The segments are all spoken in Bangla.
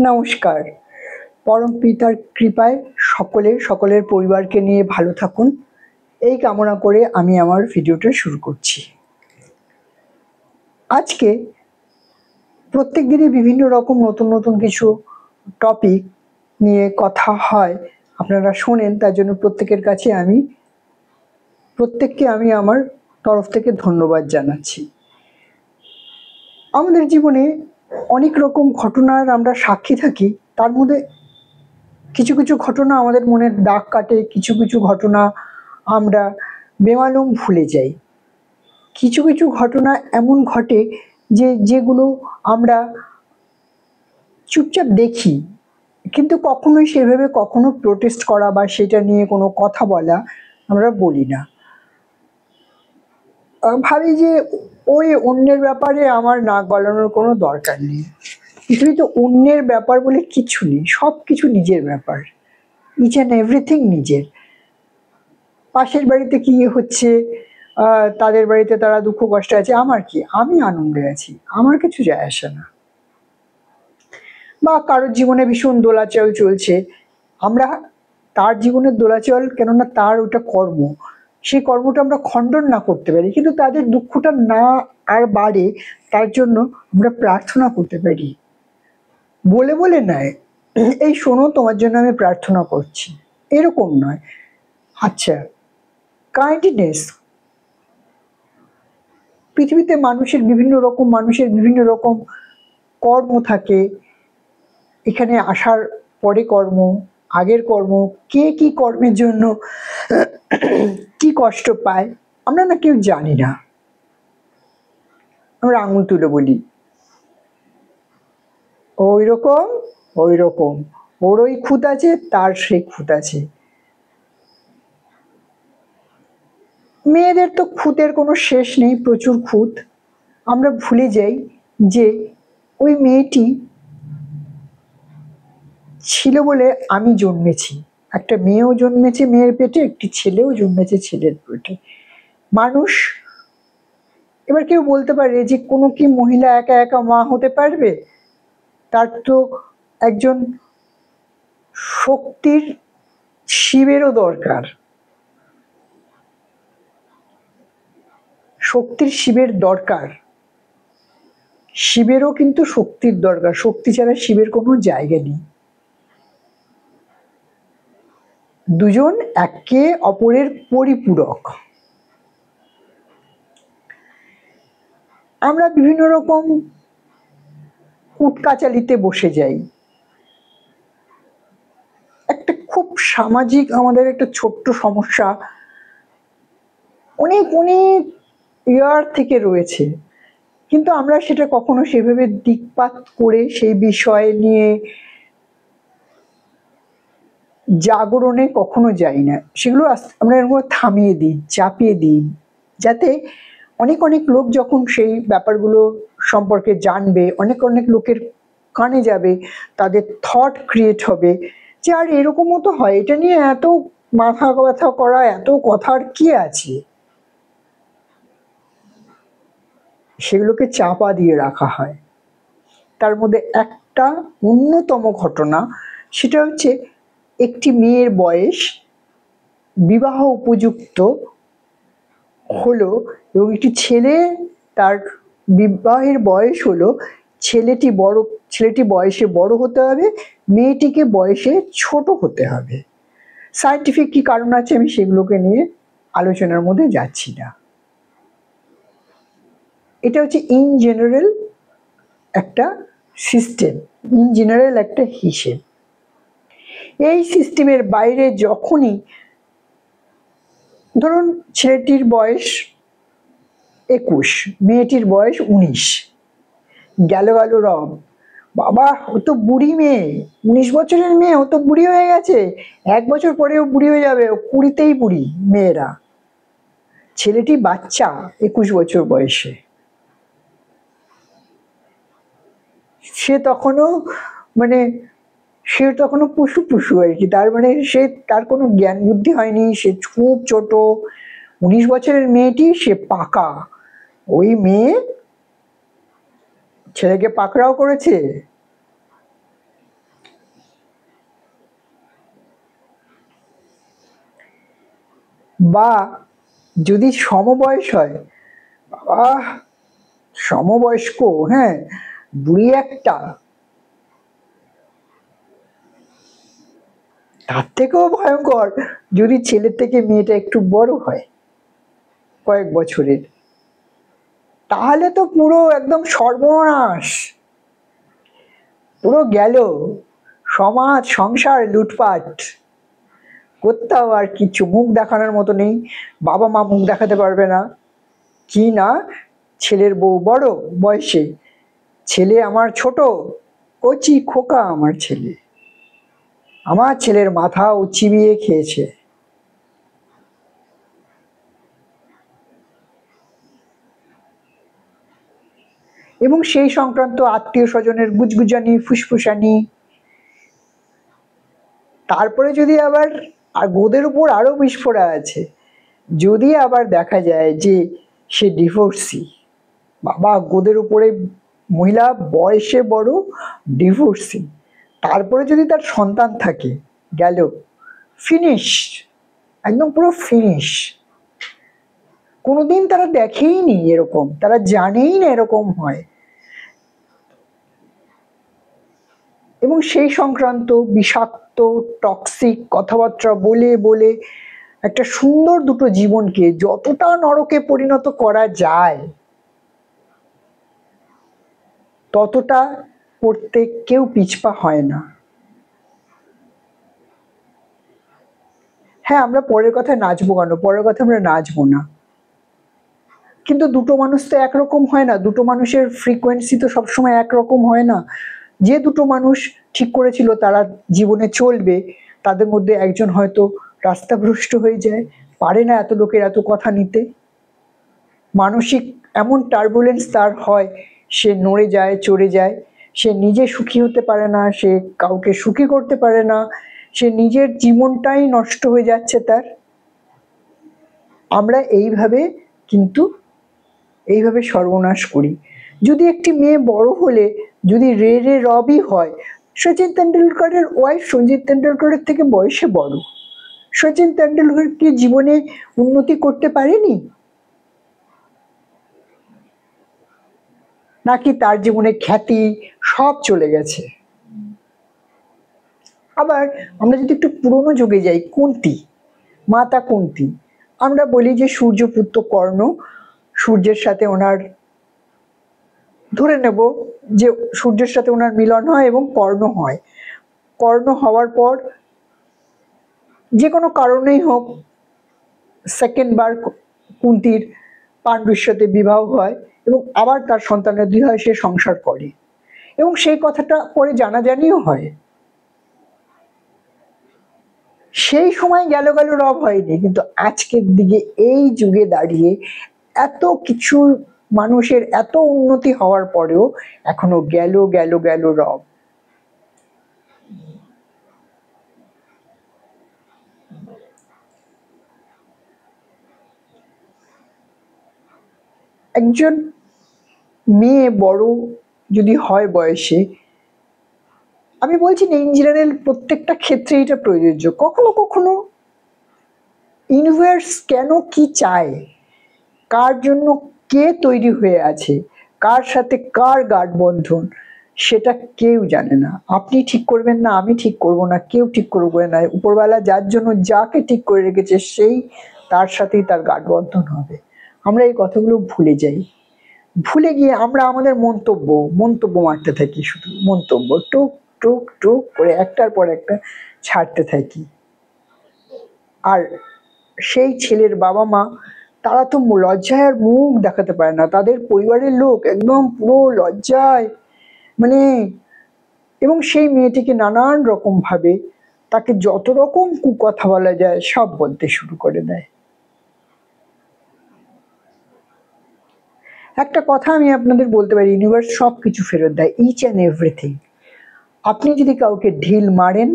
নমস্কার। পরম পিতার কৃপায় সকলের পরিবারকে নিয়ে ভালো থাকুন, এই কামনা করে আমি আমার ভিডিওটা শুরু করছি। আজকে প্রত্যেক দিনই বিভিন্ন রকম নতুন কিছু টপিক নিয়ে কথা হয়, আপনারা শোনেন, তার জন্য প্রত্যেককে আমি আমার তরফ থেকে ধন্যবাদ জানাচ্ছি। আমাদের জীবনে অনেক রকম ঘটনার আমরা সাক্ষী থাকি, তার মধ্যে কিছু ঘটনা আমাদের মনের দাগ কাটে, কিছু ঘটনা আমরা বেমালুম ভুলে যাই। কিছু ঘটনা এমন ঘটে যেগুলো আমরা চুপচাপ দেখি, কিন্তু কখনোই সেভাবে প্রোটেস্ট করা বা সেটা নিয়ে কোনো কথা বলা আমরা বলি না। ভাবি যে ওই অন্যের ব্যাপারে আমার নাক গলানোর কোনো দরকার নেই। পৃথিবীতে অন্যের ব্যাপার বলে কিছু নেই, সব কিছু নিজের ব্যাপার, ইচ অ্যান্ড এভরিথিং নিজের। পাশের বাড়িতে কি হচ্ছে, তাদের বাড়িতে তারা দুঃখ কষ্টে আছে, আমার কি, আমি আনন্দে আছি, আমার কিছু যায় আসে না। বা কারোর জীবনে ভীষণ দোলাচল চলছে, আমরা তার জীবনের দোলাচল, কেননা তার ওটা কর্ম, সেই কর্মটা আমরা খণ্ডন না করতে পারি, কিন্তু তাদের দুঃখটা না আর বাড়ে তার জন্য আমরা প্রার্থনা করতে পারি। বলে নয়, এই শোনো তোমার জন্য আমি প্রার্থনা করছি, এরকম নয়। আচ্ছা, কাইন্ডনেস। পৃথিবীতে মানুষের বিভিন্ন রকম কর্ম থাকে। এখানে আসার পরে কর্ম, আগের কর্ম, কে কি কর্মের জন্য কি কষ্ট পায় আমরা না কেউ জানি না। আমরা আঙুল তুলে বলি ওই রকম ওর ওই খুঁত আছে, তার সেই খুঁত আছে। মেয়েদের তো খুঁতের কোনো শেষ নেই, প্রচুর খুঁত। আমরা ভুলে যাই যে ওই মেয়েটি ছিল বলে আমি জন্মেছি, একটা মেয়েও জন্মেছে মেয়ের পেটে, একটি ছেলেও জন্মেছে ছেলের পেটে। মানুষ, এবার কেউ বলতে পারে যে কোনো কি মহিলা একা একা মা হতে পারবে? তার তো একজন শক্তির শিবেরও দরকার, শক্তির শিবের দরকার, শিবেরও কিন্তু শক্তির দরকার। শক্তি ছাড়া শিবের কোনো জায়গা নেই। দুজন একে অপরের পরিপূরক। আমরা বিভিন্ন রকম কুটকাচালিতে বসে যাই। একটা খুব সামাজিক, আমাদের একটা ছোট্ট সমস্যা অনেক ইয়ার থেকে রয়েছে, কিন্তু আমরা সেটা কখনো সেভাবে দিকপাত করে সেই বিষয় নিয়ে জাগরণে কখনো যাই না। সেগুলো আমরা এরকম থামিয়ে দিই, চাপিয়ে দিই, যাতে অনেক লোক যখন সেই ব্যাপারগুলো সম্পর্কে জানবে, অনেক লোকের কানে যাবে, তাদের থট ক্রিয়েট হবে যে আর এরকমও তো হয়, এটা নিয়ে এত মাথা ব্যথা করা, এত কথার কি আছে। সেগুলোকে চাপা দিয়ে রাখা হয়। তার মধ্যে একটা অন্যতম ঘটনা, সেটা হচ্ছে একটি মেয়ের বয়স বিবাহ উপযুক্ত হলো এবং একটি ছেলে, তার বিবাহের বয়স হলো, ছেলেটি বয়সে বড় হতে হবে, মেয়েটিকে বয়সে ছোট হতে হবে। সায়েন্টিফিক কি কারণ আছে আমি সেগুলোকে নিয়ে আলোচনার মধ্যে যাচ্ছি না। এটা হচ্ছে ইন জেনারেল একটা সিস্টেম, ইন জেনারেল একটা হিসেব। এই সিস্টেমের বাইরে যখনই, ধরুন ছেলেটির বয়স 21, মেয়েটির বয়স 19, গেল রব, বাবা ও তো বুড়ি মেয়ে, 19 বছরের মেয়ে, ও তো বুড়ি হয়ে গেছে, 1 বছর পরেও বুড়ি হয়ে যাবে, ও 20তেই বুড়ি মেয়েরা। ছেলেটি বাচ্চা 21 বছর বয়সে, সে তখনও পুষু আর কি। তার তার কোনো জ্ঞান বুদ্ধি হয়নি, সে খুব ছোট। 19 বছরের মেয়েটি, সে পাকা। ওই মেয়ে ছেলেকে পাকড়াও করেছে, বা যদি সমবয়স হয়, বাবা সমবয়স্ক, হ্যাঁ, বুড়ি একটা, তার থেকেও ভয়ঙ্কর যদি ছেলের থেকে মেয়েটা একটু বড় হয় কয়েক বছরের, তাহলে তো পুরো একদম সর্বনাশ, পুরো গেল, সমাজ সংসার লুটপাট। কোথাও আর কিছু মুখ দেখানোর মতো নেই, বাবা মা মুখ দেখাতে পারবে না, কি না ছেলের বউ বড় বয়সে, ছেলে আমার ছোট, কচি খোকা আমার ছেলে, আমার ছেলের মাথা ও চিবিয়ে খেয়েছে। এবং সেই সংক্রান্ত আত্মীয় স্বজনের গুজগুজানি ফুসফুসানি, তারপরে যদি আবার, আর গোদের উপর আরো বিস্ফোরা আছে, যদি আবার দেখা যায় যে সে ডিভোর্সি, বাবা গোদের উপরে মহিলা বয়সে বড় ডিভোর্সি, তারপরে যদি তার সন্তান থাকে, গেল, ফিনিশ, একদম পুরো ফিনিশ। কোনোদিন তারা দেখেই নি এরকম, তারা জানেই না এরকম হয়। এবং সেই সংক্রান্ত বিষাক্ত টক্সিক কথাবার্তা বলে বলে একটা সুন্দর দুটো জীবনকে যতটা নরকে পরিণত করা যায় ততটা করতে কেউ পিছপা হয় না। হ্যাঁ, আমরা পরের কথায় নাচবো কেন, পরের কথা আমরা নাচবো না, কিন্তু দুটো মানুষ তো একরকম হয় না, দুটো মানুষের ফ্রিকোয়েন্সি তো সবসময় একরকম হয় না। যে দুটো মানুষ ঠিক করেছিল তারা জীবনে চলবে, তাদের মধ্যে একজন হয়তো রাস্তাভ্রষ্ট হয়ে যায়, পারে না এত লোকের এত কথা নিতে, মানসিক এমন টার্বুলেন্স তার হয়, সে নড়ে যায় চড়ে যায়, সে নিজে সুখী হতে পারে না, সে কাউকে সুখী করতে পারে না, সে নিজের জীবনটাই নষ্ট হয়ে যাচ্ছে তার। আমরা এইভাবে সর্বনাশ করি। যদি একটি মেয়ে বড় হলে যদি রে রে রবি হয়, সচিন তেন্ডুলকরের ওয়াইফ সঞ্জিত তেন্ডুলকরের থেকে বয়সে বড়, সচিন তেন্ডুলকর কি জীবনে উন্নতি করতে পারেনি? নাকি তার জীবনে খ্যাতি সব চলে গেছে? আবার আমরা যদি একটু পুরনো যুগে যাই, কুন্তী, মাতা কুন্তী, আমরা বলি যে সূর্যপুত্র কর্ণ, সূর্যের সাথে ওনার, ধরে নেব যে সূর্যের সাথে ওনার মিলন হয় এবং কর্ণ হয়, কর্ণ হওয়ার পর যে কোনো কারণেই হোক সেকেন্ড বার কুন্তীর পাণ্ডুর সাথে বিবাহ হয় এবং আবার তার সন্তানাদি হয়, সে সংসার করে এবং সেই কথাটা পরে জানাজানিও হয়। সেই সময় গেল গেল রব হয়নি, কিন্তু আজকের দিকে এই যুগে দাঁড়িয়ে এত কিছু মানুষের এত উন্নতি হওয়ার পরেও এখনো গেল গেল গেল রব। একজন মেয়ে বড় যদি হয় বয়সে, আমি বলছি না ইন জেনারেল প্রত্যেকটা ক্ষেত্রে এটা প্রযোজ্য, কখনো কখনো ইউনিভার্স কেন কি চায়, কার জন্য কে তৈরি হয়ে আছে, কার সাথে কার গাঢ় বন্ধন, সেটা কেউ জানে না। আপনি ঠিক করবেন না, আমি ঠিক করব না, কেউ ঠিক করবে না, উপরওয়ালা যার জন্য যাকে ঠিক করে রেখেছে সেই তার সাথেই তার গাঢ় বন্ধন হবে। আমরা এই কথাগুলো ভুলে যাই, ভুলে গিয়ে আমরা আমাদের মন্তব্য মারতে থাকি, শুধু মন্তব্য টুক টুক টুক করে একটার পর একটা ছাড়তে থাকি। আর সেই ছেলের বাবা মা, তারা তো লজ্জায় আর মুখ দেখাতে পারে না, তাদের পরিবারের লোক একদম পুরো লজ্জায়, মানে, এবং সেই মেয়েটিকে নানান রকম ভাবে তাকে যত রকম কুকথা বলা যায় সব বলতে শুরু করে দেয়। একটা কথা আমি আপনাদের বলতে পারি, ইউনিভার্স সব কিছু ফেরত দেয়, ইচ অ্যান্ড এভরিথিং। আপনি যদি কাউকে ঢিল মারেন,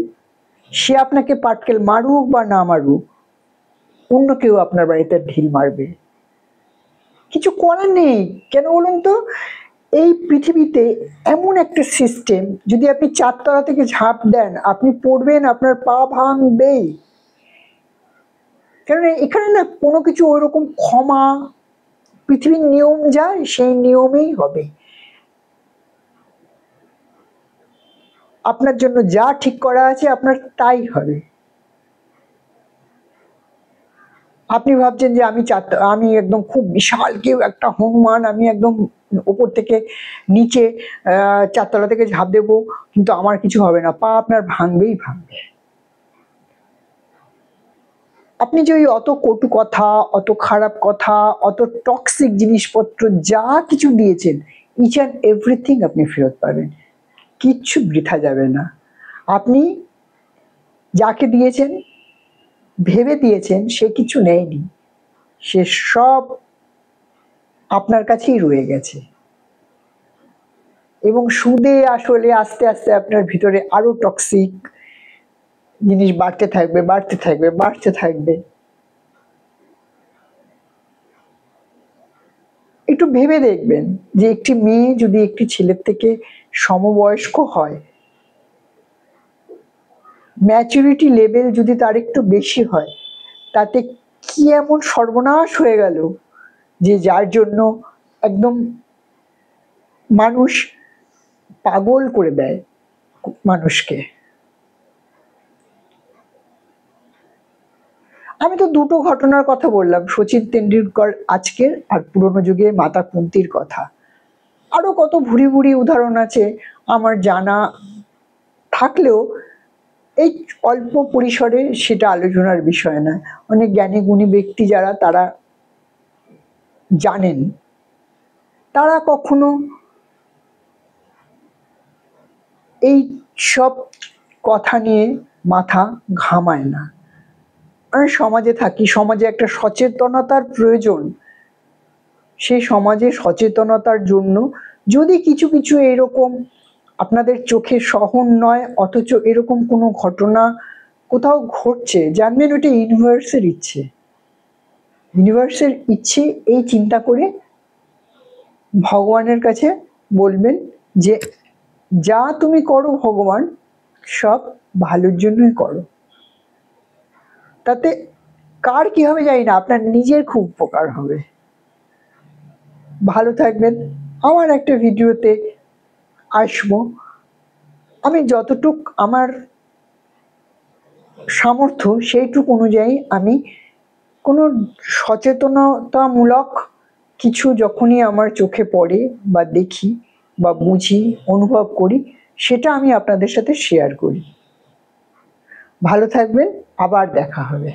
সে আপনাকে পাটকেল মারুক বা না মারুক, অন্য কেউ আপনার বাড়িতে ঢিল মারবে, কিছু করার নেই। কেন বলুন তো, এই পৃথিবীতে এমন একটা সিস্টেম, যদি আপনি 4 তলা থেকে ঝাঁপ দেন আপনি পড়বেন, আপনার পা ভাঙবেই। কারণ এখানে না কোনো কিছু ওইরকম ক্ষমা, পৃথিবীর নিয়ম যা সেই নিয়মেই হবে। আপনার জন্য যা ঠিক করা আছে আপনার তাই হবে। আপনি ভাবছেন যে আমি একদম খুব বিশাল কেউ, একটা হনুমান, আমি একদম ওপর থেকে নিচে 4 তলা থেকে ঝাঁপ দেবো, কিন্তু আমার কিছু হবে না, পা আপনার ভাঙবেই ভাঙবে। আপনি যে ওই অত কটু কথা, অত খারাপ কথা, অত টক্সিক জিনিসপত্র যা কিছু দিয়েছেন, ইচ অ্যান্ড এভরিথিং আপনি ফেরত পাবেন, কিচ্ছু বৃথা যাবে না। আপনি যাকে দিয়েছেন, ভেবে দিয়েছেন, সে কিছু নেয়নি, সে সব আপনার কাছেই রয়ে গেছে। এবং সুদে আসলে আস্তে আস্তে আপনার ভিতরে আরো টক্সিক জিনিস বাড়তে থাকবে, বাড়তে থাকবে, বাড়তে থাকবে। একটু ভেবে দেখবেন যে একটি মেয়ে যদি একটি ছেলের থেকে সমবয়স্ক হয়, ম্যাচুরিটি লেভেল যদি তার একটু বেশি হয়, তাতে কি এমন সর্বনাশ হয়ে গেল যে যার জন্য একদম মানুষ পাগল করে দেয় মানুষকে। আমি তো দুটো ঘটনার কথা বললাম, শচীন তেন্ডুলকর আজকের আর পুরনো যুগে মাতা কুন্তির কথা। আরো কত ভুরি ভুরি উদাহরণ আছে আমার জানা থাকলেও এই অল্প পরিসরে সেটা আলোচনার বিষয় না। অনেক জ্ঞানী গুণী ব্যক্তি যারা, তারা জানেন, তারা কখনো এই সব কথা নিয়ে মাথা ঘামায় না। আমরা সমাজে থাকি, সমাজে একটা সচেতনতার প্রয়োজন। সেই সমাজে সচেতনতার জন্য যদি কিছু কিছু এরকম আপনাদের চোখে সহন নয়, অথচ এরকম কোনো ঘটনা কোথাও ঘটছে, জানবেন ওটা ইউনিভার্সের ইচ্ছে। ইউনিভার্সের ইচ্ছে এই চিন্তা করে ভগবানের কাছে বলবেন যে যা তুমি করো ভগবান, সব ভালোর জন্যই করো। তাতে কার কি হবে জানি না, আপনার নিজের খুব উপকার হবে। ভালো থাকবেন। আমার একটা ভিডিওতে আসবো। আমি যতটুক আমার সামর্থ্য সেইটুক অনুযায়ী আমি কোনো সচেতনতামূলক কিছু যখনই আমার চোখে পড়ে বা দেখি বা বুঝি, অনুভব করি, সেটা আমি আপনাদের সাথে শেয়ার করি। ভালো থাকবেন, আবার দেখা হবে।